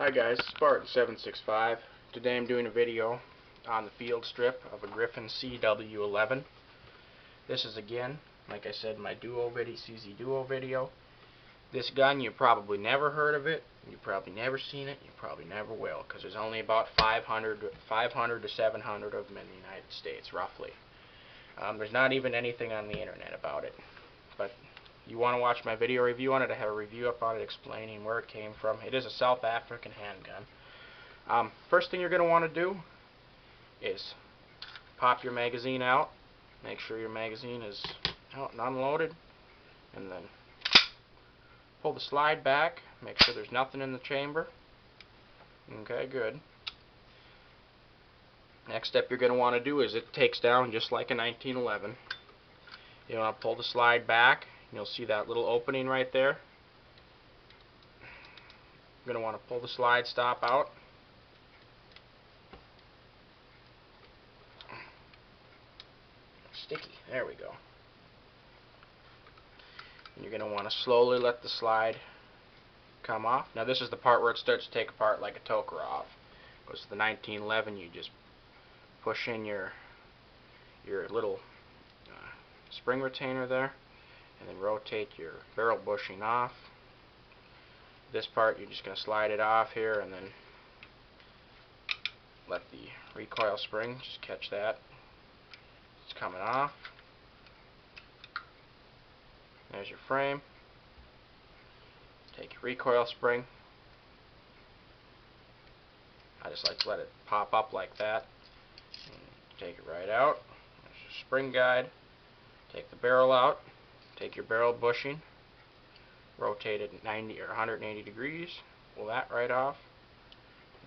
Hi guys, Spartan765. Today I'm doing a video on the field strip of a Griffon CW11. This is again, like I said, my CZ Duo video. This gun, you probably never heard of it, you've probably never seen it, you probably never will, because there's only about 500 to 700 of them in the United States, roughly. There's not even anything on the internet about it. But you want to watch my video review on it, I have a review up on it explaining where it came from. It is a South African handgun. First thing you're going to want to do is pop your magazine out. Make sure your magazine is out and unloaded. And then pull the slide back. Make sure there's nothing in the chamber. Okay, good. Next step you're going to want to do is it takes down just like a 1911. You want to pull the slide back. You'll see that little opening right there. You're going to want to pull the slide stop out. Sticky. There we go. And you're going to want to slowly let the slide come off. Now this is the part where it starts to take apart like a Tokarev. Because the 1911, you just push in your little spring retainer there, and then rotate your barrel bushing off. This part you're just going to slide it off here and then let the recoil spring just catch that. It's coming off. There's your frame. Take your recoil spring. I just like to let it pop up like that. And take it right out. There's your spring guide. Take the barrel out. Take your barrel bushing. Rotate it 90 or 180 degrees. Pull that right off.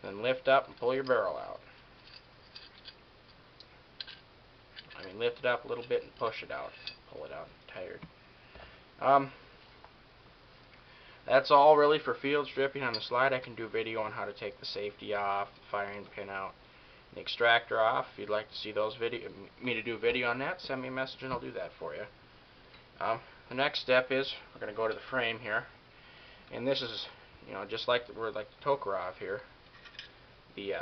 Then lift up and pull your barrel out. I mean, lift it up a little bit and push it out. Pull it out. I'm tired. That's all really for field stripping. On the slide I can do a video on how to take the safety off, the firing pin out, and the extractor off. If you'd like to see me to do a video on that, send me a message and I'll do that for you. The next step is we're going to go to the frame here, and this is, just like the Tokarev here, the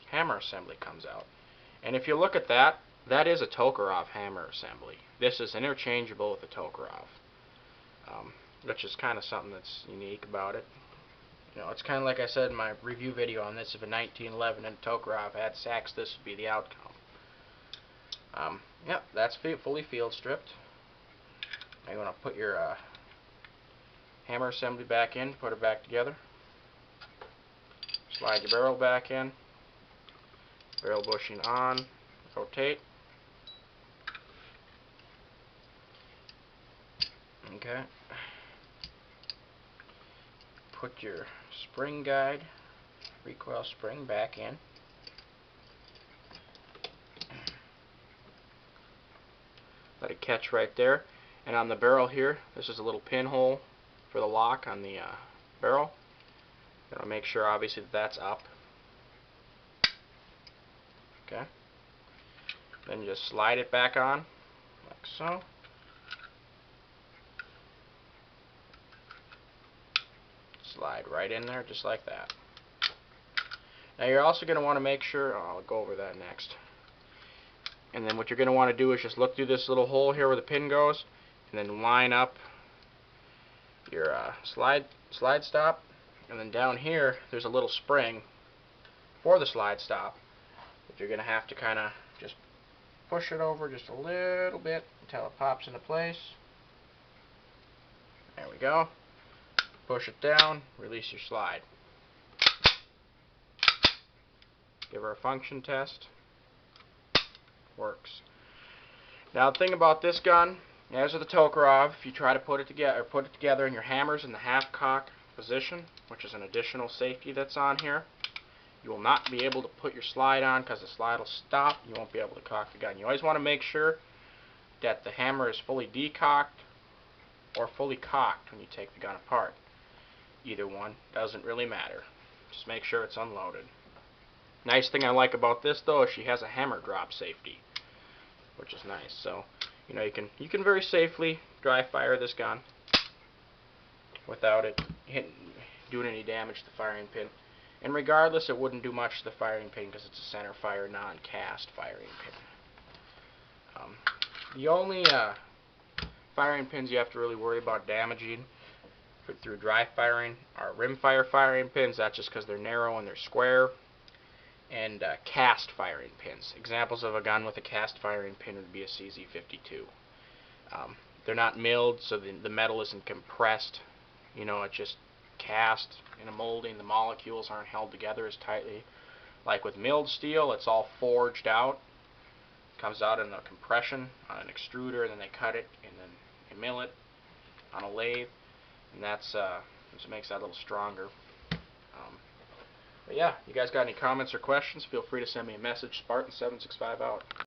hammer assembly comes out. And if you look at that, that is a Tokarev hammer assembly. This is interchangeable with the Tokarev, which is kind of something that's unique about it. It's kind of like I said in my review video on this. If a 1911 and Tokarev had sacks, this would be the outcome. Yep, that's fully field stripped. Now you want to put your hammer assembly back in, put it back together. Slide your barrel back in. Barrel bushing on. Rotate. Okay. Put your spring guide, recoil spring, back in. Let it catch right there. And on the barrel here, this is a little pinhole for the lock on the barrel. Got to make sure, obviously, that that's up. Okay. Then just slide it back on, like so. Slide right in there, just like that. Now you're also going to want to make sure, I'll go over that next. And then what you're going to want to do is just look through this little hole here where the pin goes, and then line up your slide stop. And then down here, there's a little spring for the slide stop that you're going to have to kind of just push it over just a little bit until it pops into place. There we go. Push it down, release your slide. Give her a function test. Works. Now the thing about this gun, as with the Tokarev, if you try to put it together and your hammer's in the half cock position, which is an additional safety that's on here, you will not be able to put your slide on because the slide will stop. You won't be able to cock the gun. You always want to make sure that the hammer is fully decocked or fully cocked when you take the gun apart. Either one, doesn't really matter. Just make sure it's unloaded. Nice thing I like about this though is she has a hammer drop safety, which is nice. So, you can very safely dry fire this gun without it doing any damage to the firing pin. And regardless, it wouldn't do much to the firing pin because it's a center fire, non-cast firing pin. The only firing pins you have to really worry about damaging through dry firing are rimfire firing pins. That's just because they're narrow and they're square. And cast firing pins. Examples of a gun with a cast firing pin would be a CZ52. They're not milled, so the metal isn't compressed. It's just cast in a molding. The molecules aren't held together as tightly. Like with milled steel, it's all forged out. Comes out in a compression on an extruder, and then they cut it, and then they mill it on a lathe, and that's what makes that a little stronger. But yeah, you guys got any comments or questions, feel free to send me a message. Spartan765 out.